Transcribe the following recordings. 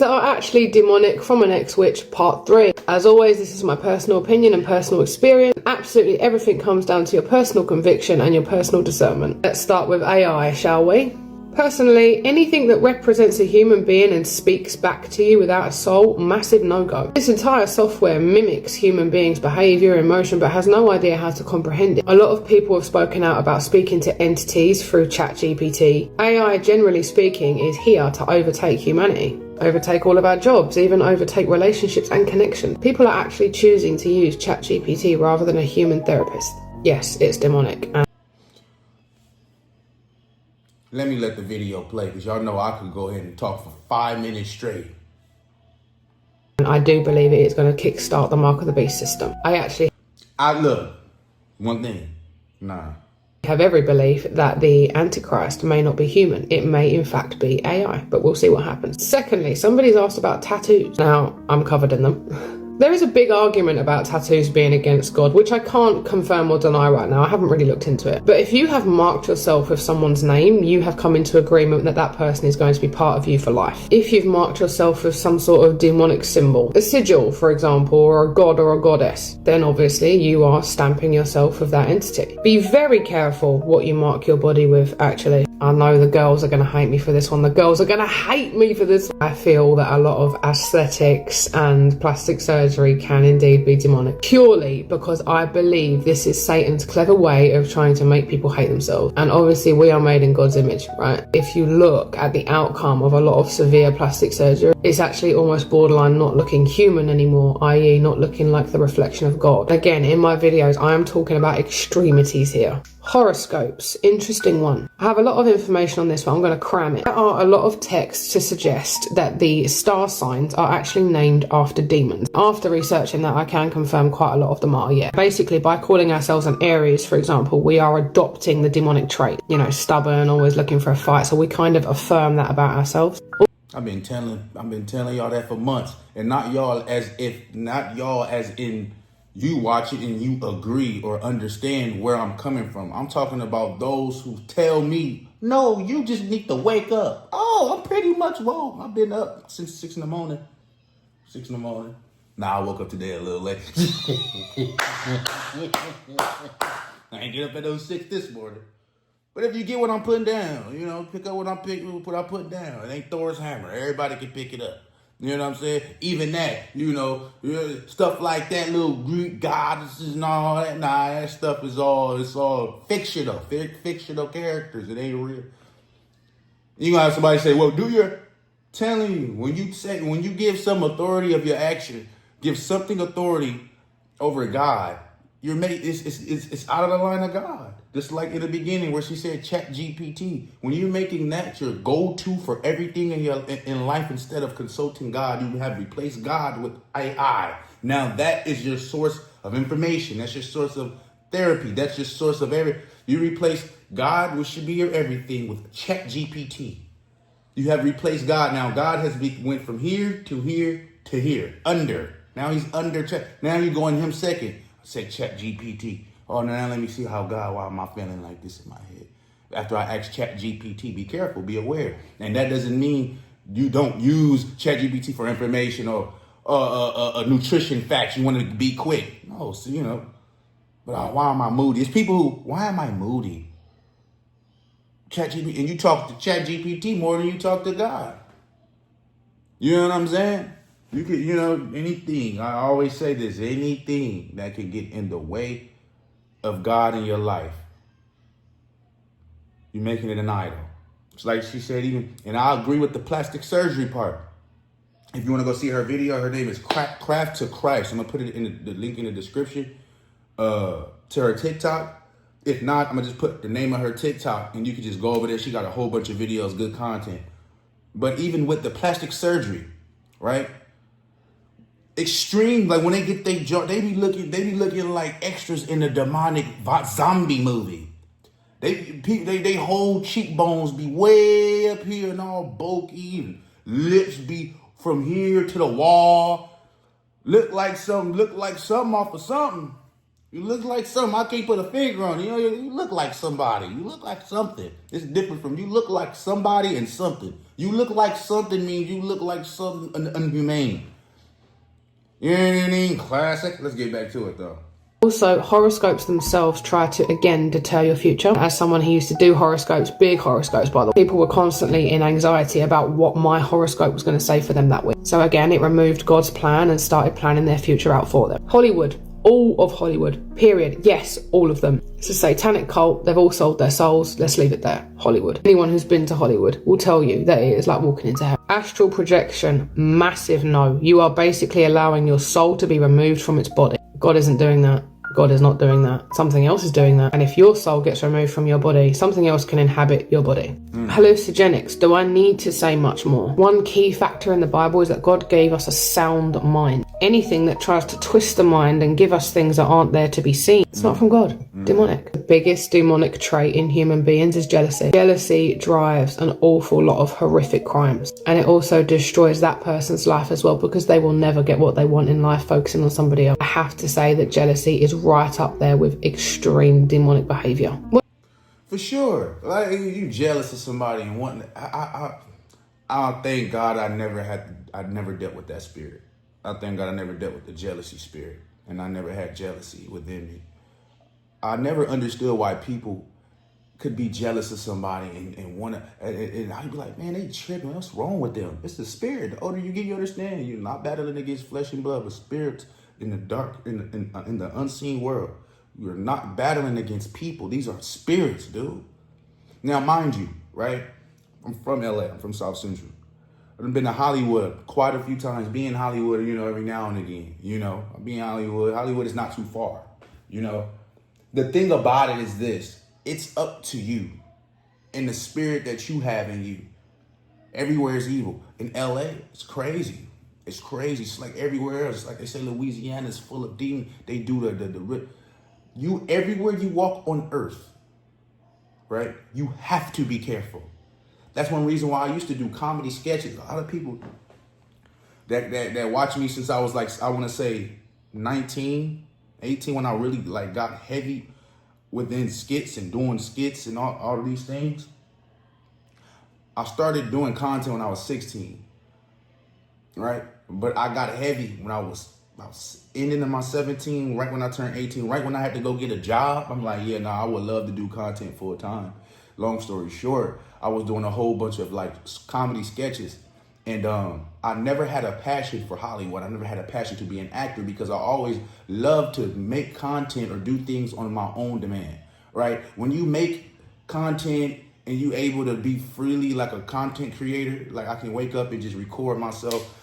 that are actually demonic from an ex-witch, part 3. As always, this is my personal opinion and personal experience. Absolutely everything comes down to your personal conviction and your personal discernment. Let's start with AI, shall we? Personally, anything that represents a human being and speaks back to you without a soul, massive no-go. This entire software mimics human beings' behaviour, emotion, but has no idea how to comprehend it. A lot of people have spoken out about speaking to entities through ChatGPT. AI, generally speaking, is here to overtake humanity. Overtake all of our jobs, even overtake relationships and connection. People are actually choosing to use ChatGPT rather than a human therapist. Yes, it's demonic. Let me let the video play, because y'all know I could go ahead and talk for 5 minutes straight. And I do believe it is going to kickstart the Mark of the Beast system. I look, one thing, have every belief that the Antichrist may not be human. It may in fact be AI, but we'll see what happens. Secondly, somebody's asked about tattoos. Now, I'm covered in them. There is a big argument about tattoos being against God, which I can't confirm or deny right now. I haven't really looked into it. But if you have marked yourself with someone's name, you have come into agreement that that person is going to be part of you for life. If you've marked yourself with some sort of demonic symbol, a sigil, for example, or a god or a goddess, then obviously you are stamping yourself with that entity. Be very careful what you mark your body with, actually. I know the girls are going to hate me for this one. The girls are going to hate me for this. I feel that a lot of aesthetics and plastic surgery can indeed be demonic, purely because I believe this is Satan's clever way of trying to make people hate themselves. And obviously we are made in God's image, right? If you look at the outcome of a lot of severe plastic surgery, it's actually almost borderline not looking human anymore, i.e. not looking like the reflection of God. Again, in my videos, I am talking about extremities here. Horoscopes, interesting one. I have a lot of information on this, but I'm going to cram it. There are a lot of texts to suggest that the star signs are actually named after demons. After researching that, I can confirm quite a lot of them are, yeah. Basically, by calling ourselves an Aries, for example, we are adopting the demonic trait. You know, stubborn, always looking for a fight. So we kind of affirm that about ourselves. I've been telling y'all that for months, and not y'all as in you watch it and you agree or understand where I'm coming from. I'm talking about those who tell me, no, you just need to wake up. Oh, I'm pretty much wrong. I've been up since 6 in the morning. 6 in the morning. Nah, I woke up today a little late. I ain't get up at those 6 this morning. But if you get what I'm putting down, you know, pick up what I'm putting down. It ain't Thor's hammer. Everybody can pick it up. You know what I'm saying? Even that, you know, stuff like that, little Greek goddesses and all that. Nah, that stuff is all fictional characters. It ain't real. You gonna have somebody say, well, telling you, when you give some authority of your action, give something authority over God, it's out of the line of God. Just like in the beginning where she said ChatGPT. When you're making that your go-to for everything in life instead of consulting God, you have replaced God with AI. Now that is your source of information. That's your source of therapy. That's your source of you replace God, which should be your everything, with ChatGPT. You have replaced God. Now God went from here to here to here. Under. Now he's under. Now you're going him second. I said ChatGPT. Oh, now let me see why am I feeling like this in my head? After I asked ChatGPT, be careful, be aware. And that doesn't mean you don't use ChatGPT for information or a nutrition facts. You want to be quick. No, so, you know, but why am I moody? It's people why am I moody? ChatGPT, and you talk to ChatGPT more than you talk to God. You know what I'm saying? You could, you know, anything. I always say this, anything that can get in the way of God in your life, you're making it an idol. It's like she said, and I agree with the plastic surgery part. If you want to go see her video, her name is CRAFTTOCHRIST. I'm going to put it in the link in the description to her TikTok. If not, I'm going to just put the name of her TikTok and you can just go over there. She got a whole bunch of videos, good content. But even with the plastic surgery, right? Extreme, like when they get their jaw, they be looking like extras in a demonic zombie movie. They whole cheekbones be way up here and all bulky, and lips be from here to the wall. Look like something off of something. You look like something. I can't put a finger on it. You look like somebody. You look like something. It's different from you look like somebody and something. You look like something means you look like something unhumane. You know what I mean? Classic. Let's get back to it though. Also, horoscopes themselves try to, again, deter your future. As someone who used to do horoscopes, big horoscopes by the way, people were constantly in anxiety about what my horoscope was going to say for them that week. So again, it removed God's plan and started planning their future out for them. Hollywood. All of Hollywood. Period. Yes, all of them. It's a satanic cult. They've all sold their souls. Let's leave it there. Hollywood. Anyone who's been to Hollywood will tell you that it is like walking into hell. Astral projection. Massive no. You are basically allowing your soul to be removed from its body. God isn't doing that. God is not doing that. Something else is doing that. And if your soul gets removed from your body, something else can inhabit your body. Hallucinogenics. Do I need to say much more? One key factor in the Bible is that God gave us a sound mind. Anything that tries to twist the mind and give us things that aren't there to be seen, it's not from God. Demonic. The biggest demonic trait in human beings is jealousy. Jealousy drives an awful lot of horrific crimes. And it also destroys that person's life as well, because they will never get what they want in life focusing on somebody else. I have to say that jealousy is right up there with extreme demonic behavior. For sure. Like, you jealous of somebody and wanting I thank God I never dealt with that spirit. I thank God I never dealt with the jealousy spirit, and I never had jealousy within me. I never understood why people could be jealous of somebody and want to, and I'd be like, man, they tripping. What's wrong with them? It's the spirit. The older you get, you understand. You're not battling against flesh and blood, but spirits in the dark, in the unseen world. You're not battling against people. These are spirits, dude. Now, mind you, right? I'm from LA. I'm from South Central. I've been to Hollywood quite a few times. Be in Hollywood, every now and again. I'll be in Hollywood. Hollywood is not too far. The thing about it is this. It's up to you and the spirit that you have in you. Everywhere is evil. In LA, it's crazy. It's crazy. It's like everywhere else. Like they say, Louisiana is full of demons. They do everywhere you walk on earth, right? You have to be careful. That's one reason why I used to do comedy sketches. A lot of people that watch me since I was like, I want to say 19, 18, when I really like got heavy within skits and doing skits and all of these things. I started doing content when I was 16, right? But I got heavy when I was ending in my 17, right when I turned 18, right when I had to go get a job. I'm like, yeah, I would love to do content full time. Long story short, I was doing a whole bunch of like comedy sketches, and I never had a passion for Hollywood. I never had a passion to be an actor because I always loved to make content or do things on my own demand, right? When you make content and you able to be freely like a content creator, like I can wake up and just record myself,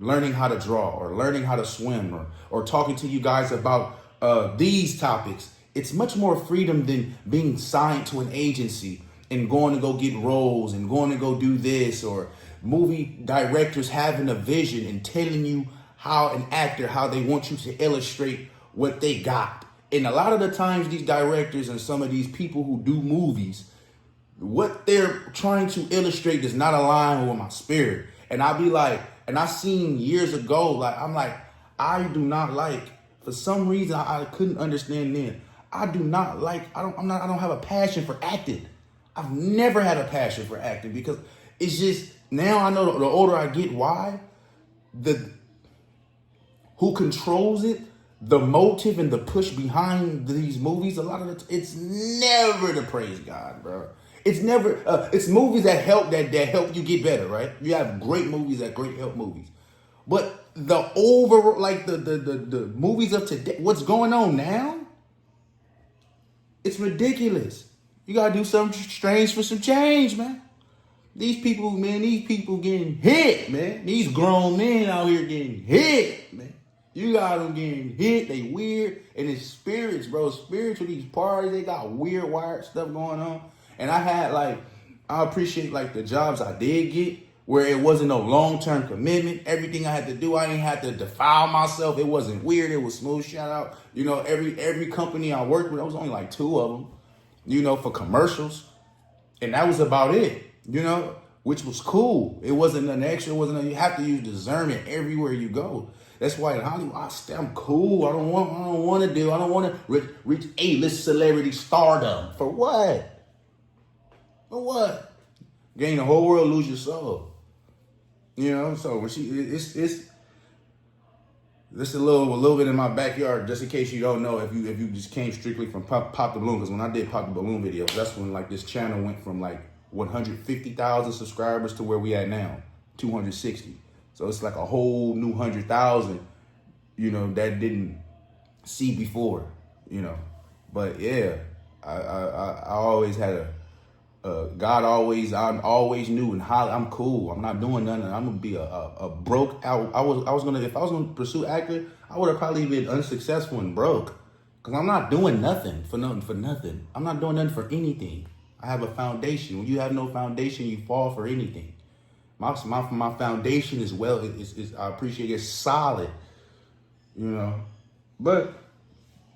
learning how to draw or learning how to swim or talking to you guys about these topics. It's much more freedom than being signed to an agency and going to go get roles and going to go do this, or movie directors having a vision and telling you how they want you to illustrate what they got. And a lot of the times these directors and some of these people who do movies, what they're trying to illustrate does not align with my spirit. And I'll be like, and I seen years ago, like, I'm like, I do not like, for some reason, I couldn't understand then. I don't have a passion for acting. I've never had a passion for acting because it's just, now I know the older I get, why? Who controls it, the motive and the push behind these movies, a lot of it's never to praise God, bro. It's never, it's movies that help you get better, right? You have great movies that help movies. But the the movies of today, what's going on now? It's ridiculous. You gotta do something strange for some change, man. These people getting hit, man. These grown men out here getting hit, man. You got them getting hit, they weird. And it's spirits, bro. Spirits with these parties, they got weird wired stuff going on. And I appreciate like the jobs I did get where it wasn't no long-term commitment. Everything I had to do, I didn't have to defile myself. It wasn't weird, it was smooth. Shout out, every company I worked with, there was only like 2 of them, for commercials. And that was about it, which was cool. It wasn't nothing extra. You have to use discernment everywhere you go. That's why in Hollywood, I'm cool. I don't want to reach A-list celebrity stardom. For what? For what? Gain the whole world, lose your soul. You know, so when it's this a little bit in my backyard, just in case you don't know, if you just came strictly from Pop the Balloon, because when I did Pop the Balloon videos, that's when like this channel went from like 150,000 subscribers to where we at now, 260. So it's like a whole new 100,000, you know, that didn't see before, you know. But yeah, I always had God I always knew, and I'm cool. I'm not doing nothing. I'm gonna be a broke out. If I was gonna pursue acting, I would have probably been unsuccessful and broke, because I'm not doing nothing for nothing. I'm not doing nothing for anything. I have a foundation. When you have no foundation, you fall for anything. My foundation is I appreciate it's solid, you know. But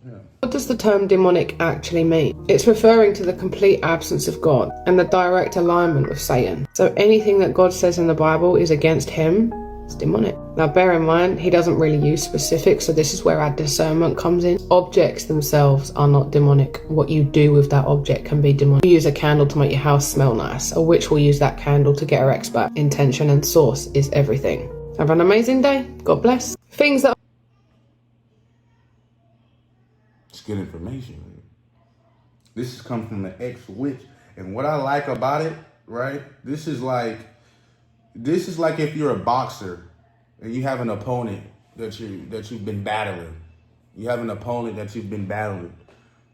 yeah. What does the term demonic actually mean? It's referring to the complete absence of God and the direct alignment with Satan. So anything that God says in the Bible is against him, it's demonic. Now bear in mind, he doesn't really use specifics, so this is where our discernment comes in. Objects themselves are not demonic. What you do with that object can be demonic. You use a candle to make your house smell nice. A witch will use that candle to get her ex back. Intention and source is everything. Have an amazing day. God bless. Things that Good information. This has come from the ex-witch, and what I like about it, right? This is like if you're a boxer and you have an opponent that you've been battling. You have an opponent that you've been battling.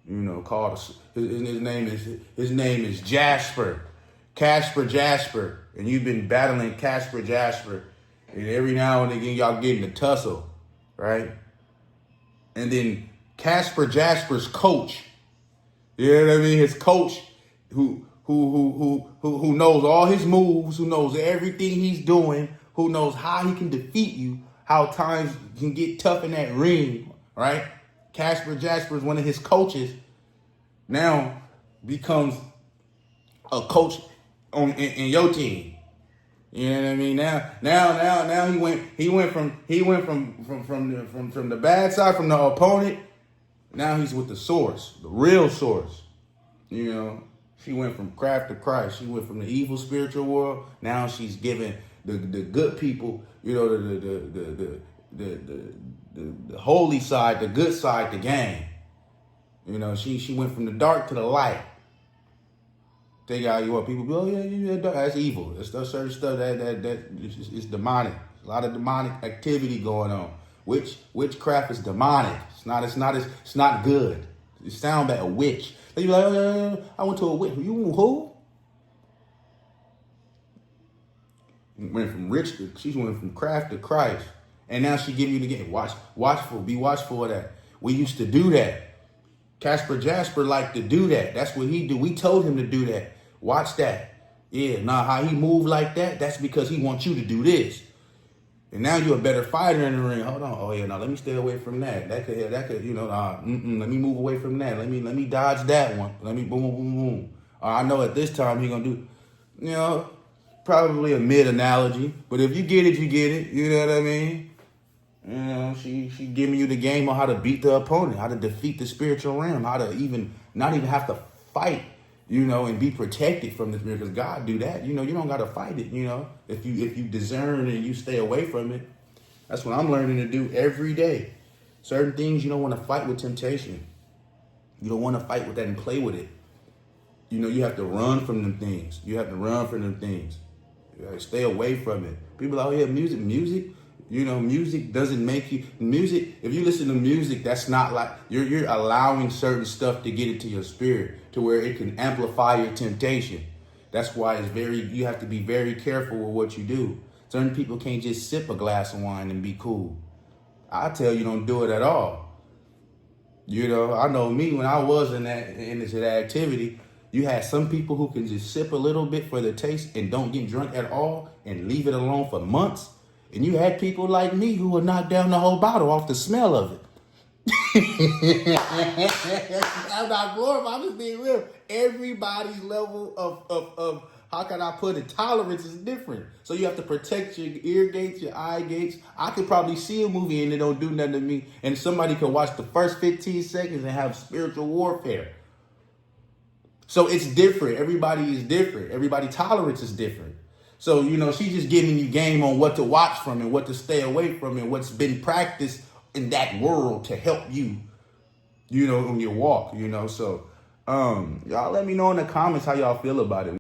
You know, called his name is Jasper, Jasper, and you've been battling Jasper, and every now and again y'all get in a tussle, right? And then Jasper's coach, you know what I mean? His coach, who knows all his moves, who knows everything he's doing, who knows how he can defeat you, how times can get tough in that ring, right? Jasper is one of his coaches. Now becomes a coach in your team. You know what I mean? Now he went from the bad side, from the opponent. Now he's with the source, the real source. You know, she went from CRAFTTOCHRIST. She went from the evil spiritual world. Now she's giving the good people, you know, the holy side, the good side, the game. You know, she went from the dark to the light. Take out you want people be, oh yeah, that's evil. It's certain stuff that is demonic. A lot of demonic activity going on. Witchcraft is demonic. It's not good. It sounds like a witch. They be like, oh yeah, I went to a witch. You who? She went from craft to Christ, and now she give you the game. Be watchful of that. We used to do that. Jasper liked to do that. That's what he do. We told him to do that. Watch that. Yeah, how he moved like that, that's because he wants you to do this. And now you're a better fighter in the ring. Hold on. Oh yeah, now let me stay away from that. That could, you know, let me move away from that. Let me dodge that one. Let me boom, boom, boom. I know at this time he's gonna do, you know, probably a mid analogy. But if you get it, you get it. You know what I mean? You know, she giving you the game on how to beat the opponent, how to defeat the spiritual realm, how to not even have to fight, you know, and be protected from the spirit, because God do that. You know, you don't got to fight it, you know, if you discern and you stay away from it. That's what I'm learning to do every day. Certain things you don't want to fight with temptation. You don't want to fight with that and play with it. You know, you have to run from them things. You have to run from them things. You gotta stay away from it. People are, oh yeah, music. You know, music doesn't make you, if you listen to music, that's not like, you're allowing certain stuff to get into your spirit to where it can amplify your temptation. That's why you have to be very careful with what you do. Certain people can't just sip a glass of wine and be cool. I tell you, don't do it at all. You know, I know me, when I was in that activity, you had some people who can just sip a little bit for the taste and don't get drunk at all and leave it alone for months. And you had people like me who would knock down the whole bottle off the smell of it. I'm not glorifying, I'm just being real. Everybody's level of how can I put it, tolerance is different. So you have to protect your ear gates, your eye gates. I could probably see a movie and it don't do nothing to me. And somebody could watch the first 15 seconds and have spiritual warfare. So it's different. Everybody is different. Everybody tolerance is different. So, you know, she's just giving you game on what to watch from and what to stay away from and what's been practiced in that world to help you, you know, on your walk, you know. So y'all let me know in the comments how y'all feel about it.